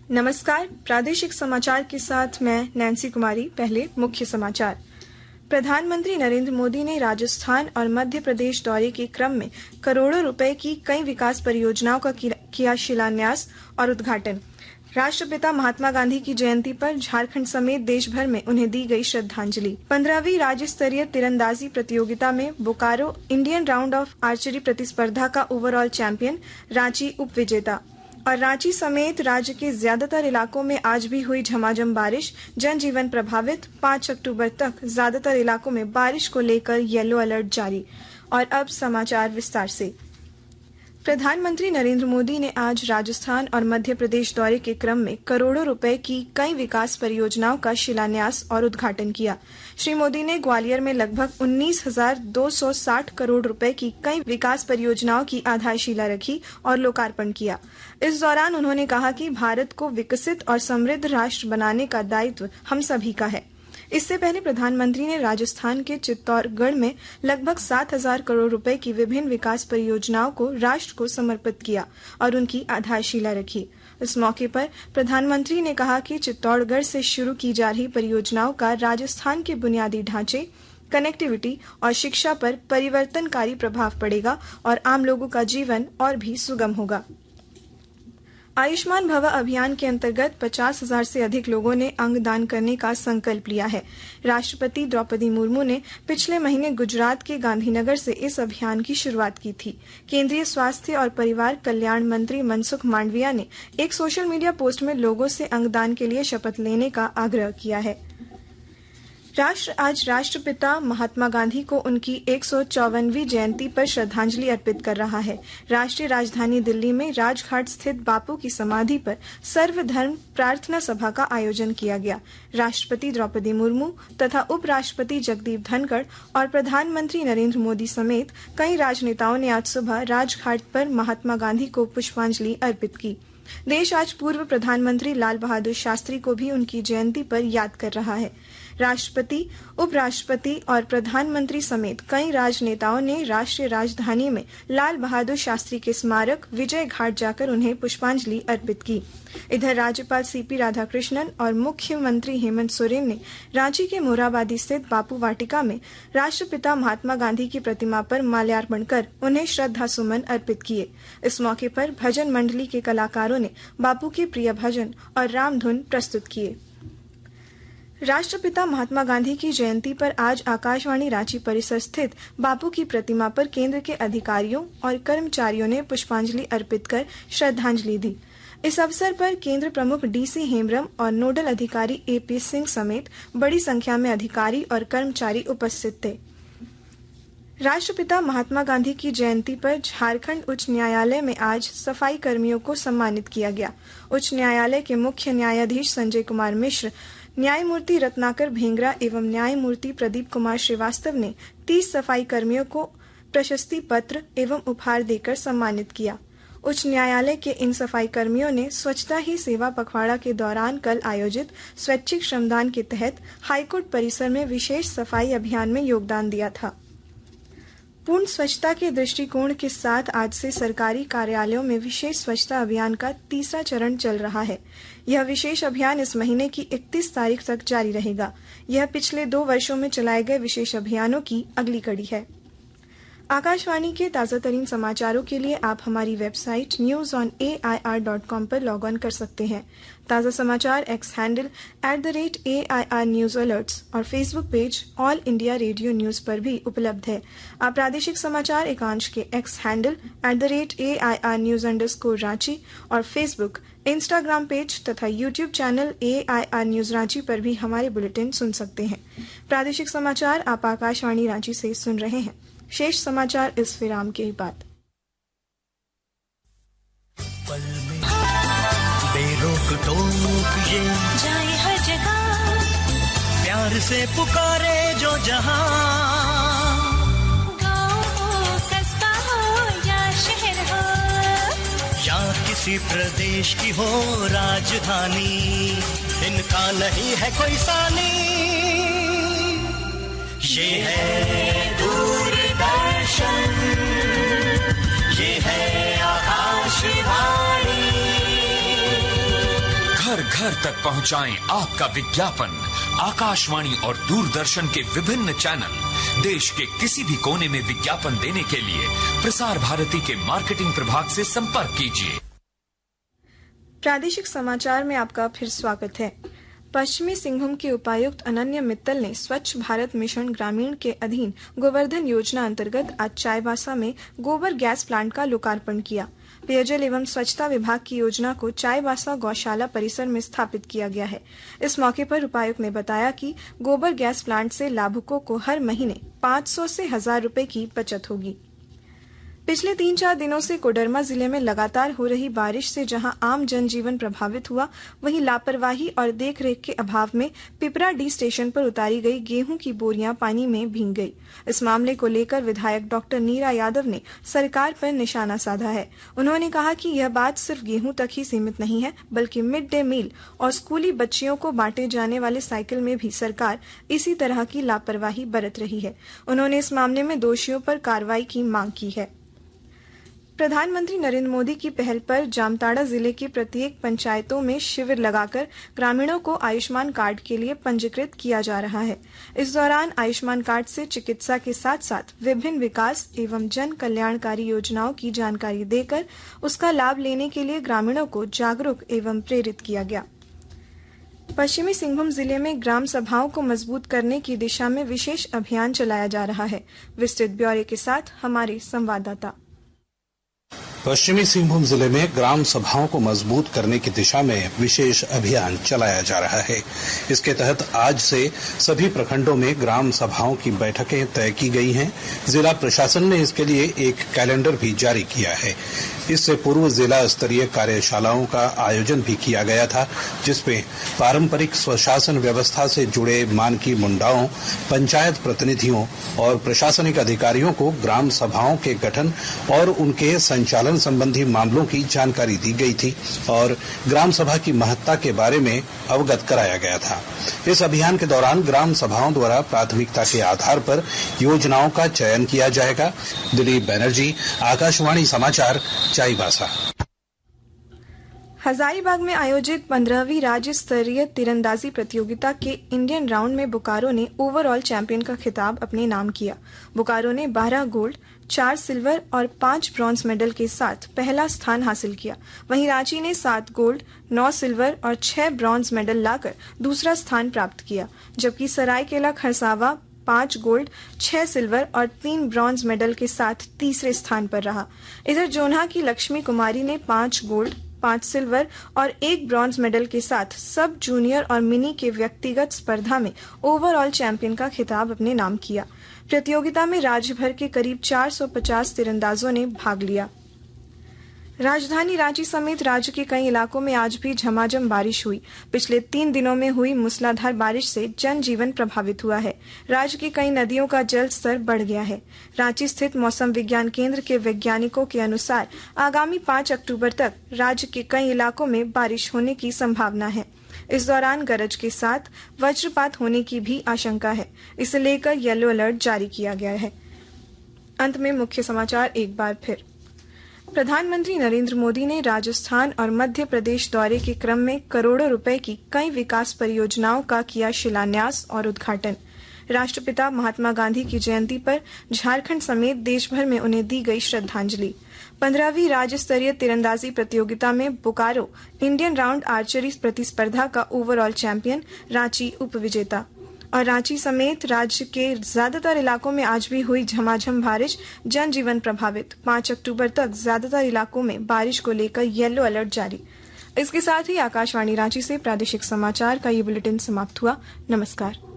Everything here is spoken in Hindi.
नमस्कार, प्रादेशिक समाचार के साथ मैं नैन्सी कुमारी। पहले मुख्य समाचार। प्रधानमंत्री नरेंद्र मोदी ने राजस्थान और मध्य प्रदेश दौरे के क्रम में करोड़ों रुपए की कई विकास परियोजनाओं का किया शिलान्यास और उद्घाटन। राष्ट्रपिता महात्मा गांधी की जयंती पर झारखंड समेत देश भर में उन्हें दी गई श्रद्धांजलि। 15वीं राज्य स्तरीय तीरंदाजी प्रतियोगिता में Bokaro Indian round of archery प्रतिस्पर्धा का ओवरऑल चैंपियन, रांची उप विजेता। और रांची समेत राज्य के ज्यादातर इलाकों में आज भी हुई झमाझम बारिश, जनजीवन प्रभावित। 5 अक्टूबर तक ज्यादातर इलाकों में बारिश को लेकर येलो अलर्ट जारी। और अब समाचार विस्तार से। प्रधानमंत्री नरेंद्र मोदी ने आज राजस्थान और मध्य प्रदेश दौरे के क्रम में करोड़ों रुपए की कई विकास परियोजनाओं का शिलान्यास और उद्घाटन किया। श्री मोदी ने ग्वालियर में लगभग 19,260 करोड़ रुपए की कई विकास परियोजनाओं की आधारशिला रखी और लोकार्पण किया। इस दौरान उन्होंने कहा कि भारत को विकसित और समृद्ध राष्ट्र बनाने का दायित्व हम सभी का है। इससे पहले प्रधानमंत्री ने राजस्थान के चित्तौड़गढ़ में लगभग 7,000 करोड़ रुपए की विभिन्न विकास परियोजनाओं को राष्ट्र को समर्पित किया और उनकी आधारशिला रखी। इस मौके पर प्रधानमंत्री ने कहा कि चित्तौड़गढ़ से शुरू की जा रही परियोजनाओं का राजस्थान के बुनियादी ढांचे, कनेक्टिविटी और शिक्षा पर परिवर्तनकारी प्रभाव पड़ेगा और आम लोगों का जीवन और भी सुगम होगा। आयुष्मान भव अभियान के अंतर्गत 50,000 से अधिक लोगों ने अंगदान करने का संकल्प लिया है। राष्ट्रपति द्रौपदी मुर्मू ने पिछले महीने गुजरात के गांधीनगर से इस अभियान की शुरुआत की थी। केंद्रीय स्वास्थ्य और परिवार कल्याण मंत्री मनसुख मांडविया ने एक सोशल मीडिया पोस्ट में लोगों से अंगदान के लिए शपथ लेने का आग्रह किया है। राष्ट्र आज राष्ट्रपिता महात्मा गांधी को उनकी 154वीं जयंती पर श्रद्धांजलि अर्पित कर रहा है। राष्ट्रीय राजधानी दिल्ली में राजघाट स्थित बापू की समाधि पर सर्वधर्म प्रार्थना सभा का आयोजन किया गया। राष्ट्रपति द्रौपदी मुर्मू तथा उपराष्ट्रपति जगदीप धनखड़ और प्रधानमंत्री नरेंद्र मोदी समेत कई राजनेताओं ने आज सुबह राजघाट पर महात्मा गांधी को पुष्पांजलि अर्पित की। देश आज पूर्व प्रधानमंत्री लाल बहादुर शास्त्री को भी उनकी जयंती पर याद कर रहा है। राष्ट्रपति, उपराष्ट्रपति और प्रधानमंत्री समेत कई राजनेताओं ने राष्ट्रीय राजधानी में लाल बहादुर शास्त्री के स्मारक विजय घाट जाकर उन्हें पुष्पांजलि अर्पित की। इधर राज्यपाल सीपी राधाकृष्णन और मुख्यमंत्री हेमंत सोरेन ने रांची के मोरहाबादी स्थित बापू वाटिका में राष्ट्रपिता महात्मा गांधी की प्रतिमा पर माल्यार्पण कर उन्हें श्रद्धा सुमन अर्पित किए। इस मौके पर भजन मंडली के कलाकारों ने बापू के प्रिय भजन और रामधुन प्रस्तुत किए। राष्ट्रपिता महात्मा गांधी की जयंती पर आज आकाशवाणी रांची परिसर स्थित बापू की प्रतिमा पर केंद्र के अधिकारियों और कर्मचारियों ने पुष्पांजलि अर्पित कर श्रद्धांजलि दी। इस अवसर पर केंद्र प्रमुख डीसी हेम्ब्रम और नोडल अधिकारी एपी सिंह समेत बड़ी संख्या में अधिकारी और कर्मचारी उपस्थित थे। राष्ट्रपिता महात्मा गांधी की जयंती पर झारखंड उच्च न्यायालय में आज सफाई कर्मियों को सम्मानित किया गया। उच्च न्यायालय के मुख्य न्यायाधीश संजय कुमार मिश्र, न्यायमूर्ति रत्नाकर भेंगरा एवं न्यायमूर्ति प्रदीप कुमार श्रीवास्तव ने 30 सफाई कर्मियों को प्रशस्ति पत्र एवं उपहार देकर सम्मानित किया। उच्च न्यायालय के इन सफाई कर्मियों ने स्वच्छता ही सेवा पखवाड़ा के दौरान कल आयोजित स्वैच्छिक श्रमदान के तहत हाईकोर्ट परिसर में विशेष सफाई अभियान में योगदान दिया था। पूर्ण स्वच्छता के दृष्टिकोण के साथ आज से सरकारी कार्यालयों में विशेष स्वच्छता अभियान का तीसरा चरण चल रहा है। यह विशेष अभियान इस महीने की 31 तारीख तक जारी रहेगा। यह पिछले 2 वर्षों में चलाए गए विशेष अभियानों की अगली कड़ी है। आकाशवाणी के ताज़ातरीन समाचारों के लिए आप हमारी वेबसाइट newsonair.com पर लॉग ऑन कर सकते हैं। ताज़ा समाचार X handle @AIR news alerts और Facebook page All India Radio news पर भी उपलब्ध है। आप प्रादेशिक समाचार एकांश के X handle @AIR news_ Ranchi और फेसबुक, इंस्टाग्राम पेज तथा YouTube channel AIR news Ranchi पर भी हमारे बुलेटिन सुन सकते हैं। प्रादेशिक समाचार आप आकाशवाणी रांची से सुन रहे हैं। शेष समाचार इस विराम के बाद। पल में बेरोक टोक ये जाए हर जगह, प्यार से पुकारे जो जहां, गाँव हो कस्बा हो या शहर हो, या किसी प्रदेश की हो राजधानी, इनका नहीं है कोई सानी। ये है दूरदर्शन, ये है आकाशवाणी। घर घर तक पहुंचाएं आपका विज्ञापन। आकाशवाणी और दूरदर्शन के विभिन्न चैनल देश के किसी भी कोने में विज्ञापन देने के लिए प्रसार भारती के मार्केटिंग प्रभाग से संपर्क कीजिए। प्रादेशिक समाचार में आपका फिर स्वागत है। पश्चिमी सिंहभूम के उपायुक्त अनन्य मित्तल ने स्वच्छ भारत मिशन ग्रामीण के अधीन गोवर्धन योजना अंतर्गत आज चाईबासा में गोबर गैस प्लांट का लोकार्पण किया। पेयजल एवं स्वच्छता विभाग की योजना को चाईबासा गौशाला परिसर में स्थापित किया गया है। इस मौके पर उपायुक्त ने बताया कि गोबर गैस प्लांट से लाभुकों को हर महीने 500 से 1000 रुपए की बचत होगी। पिछले 3-4 दिनों से कोडरमा जिले में लगातार हो रही बारिश से जहां आम जनजीवन प्रभावित हुआ, वहीं लापरवाही और देखरेख के अभाव में पिपरा डी स्टेशन पर उतारी गई गेहूं की बोरियां पानी में भीग गई। इस मामले को लेकर विधायक डॉक्टर नीरा यादव ने सरकार पर निशाना साधा है। उन्होंने कहा कि यह बात सिर्फ गेहूं तक ही सीमित नहीं है, बल्कि मिड डे मील और स्कूली बच्चियों को बांटे जाने वाले साइकिल में भी सरकार इसी तरह की लापरवाही बरत रही है। उन्होंने इस मामले में दोषियों पर कार्रवाई की मांग की है। प्रधानमंत्री नरेंद्र मोदी की पहल पर जामताड़ा जिले की प्रत्येक पंचायतों में शिविर लगाकर ग्रामीणों को आयुष्मान कार्ड के लिए पंजीकृत किया जा रहा है। इस दौरान आयुष्मान कार्ड से चिकित्सा के साथ साथ विभिन्न विकास एवं जन कल्याणकारी योजनाओं की जानकारी देकर उसका लाभ लेने के लिए ग्रामीणों को जागरूक एवं प्रेरित किया गया। पश्चिमी सिंहभूम जिले में ग्राम सभाओं को मजबूत करने की दिशा में विशेष अभियान चलाया जा रहा है। विस्तृत ब्यौरे के साथ हमारे संवाददाता। पश्चिमी सिंहभूम जिले में ग्राम सभाओं को मजबूत करने की दिशा में विशेष अभियान चलाया जा रहा है। इसके तहत आज से सभी प्रखंडों में ग्राम सभाओं की बैठकें तय की गई हैं। जिला प्रशासन ने इसके लिए एक कैलेंडर भी जारी किया है। इससे पूर्व जिला स्तरीय कार्यशालाओं का आयोजन भी किया गया था, जिसमें पारंपरिक स्वशासन व्यवस्था से जुड़े मानकी मुंडाओं, पंचायत प्रतिनिधियों और प्रशासनिक अधिकारियों को ग्राम सभाओं के गठन और उनके संचालन संबंधी मामलों की जानकारी दी गई थी और ग्राम सभा की महत्ता के बारे में अवगत कराया गया था। इस अभियान के दौरान ग्राम सभाओं द्वारा प्राथमिकता के आधार पर योजनाओं का चयन किया जाएगा। दिलीप बैनर्जी, आकाशवाणी समाचार, चाईबासा। हजारीबाग में आयोजित 15वीं राज्य स्तरीय तीरंदाजी प्रतियोगिता के इंडियन राउंड में बोकारो ने ओवरऑल चैंपियन का खिताब अपने नाम किया। बोकारो ने 12 गोल्ड, 4 सिल्वर और 5 ब्रॉन्ज मेडल के साथ पहला स्थान हासिल किया। वहीं रांची ने 7 गोल्ड, 9 सिल्वर और 6 ब्रॉन्ज मेडल लाकर दूसरा स्थान प्राप्त किया, जबकि सरायकेला खरसावां 5 गोल्ड, 6 सिल्वर और 3 ब्रॉन्ज मेडल के साथ तीसरे स्थान पर रहा। इधर जोन्हा की लक्ष्मी कुमारी ने 5 गोल्ड, 5 सिल्वर और 1 ब्रॉन्ज मेडल के साथ सब जूनियर और मिनी के व्यक्तिगत स्पर्धा में ओवरऑल चैंपियन का खिताब अपने नाम किया। प्रतियोगिता में राज्य भर के करीब 450 तीरंदाजों ने भाग लिया। राजधानी रांची समेत राज्य के कई इलाकों में आज भी झमाझम बारिश हुई। पिछले 3 दिनों में हुई मूसलाधार बारिश से जनजीवन प्रभावित हुआ है। राज्य की कई नदियों का जल स्तर बढ़ गया है। रांची स्थित मौसम विज्ञान केंद्र के वैज्ञानिकों के अनुसार आगामी 5 अक्टूबर तक राज्य के कई इलाकों में बारिश होने की संभावना है। इस दौरान गरज के साथ वज्रपात होने की भी आशंका है। इसे लेकर येलो अलर्ट जारी किया गया है। अंत में मुख्य समाचार एक बार फिर। प्रधानमंत्री नरेंद्र मोदी ने राजस्थान और मध्य प्रदेश दौरे के क्रम में करोड़ों रुपए की कई विकास परियोजनाओं का किया शिलान्यास और उद्घाटन। राष्ट्रपिता महात्मा गांधी की जयंती पर झारखंड समेत देश भर में उन्हें दी गई श्रद्धांजलि। 15वीं राज्य स्तरीय तीरंदाजी प्रतियोगिता में बोकारो इंडियन राउंड आर्चरी प्रतिस्पर्धा का ओवरऑल चैंपियन, रांची उपविजेता। और रांची समेत राज्य के ज्यादातर इलाकों में आज भी हुई झमाझम बारिश, जनजीवन प्रभावित। 5 अक्टूबर तक ज्यादातर इलाकों में बारिश को लेकर येलो अलर्ट जारी। इसके साथ ही आकाशवाणी रांची से प्रादेशिक समाचार का ये बुलेटिन समाप्त हुआ। नमस्कार।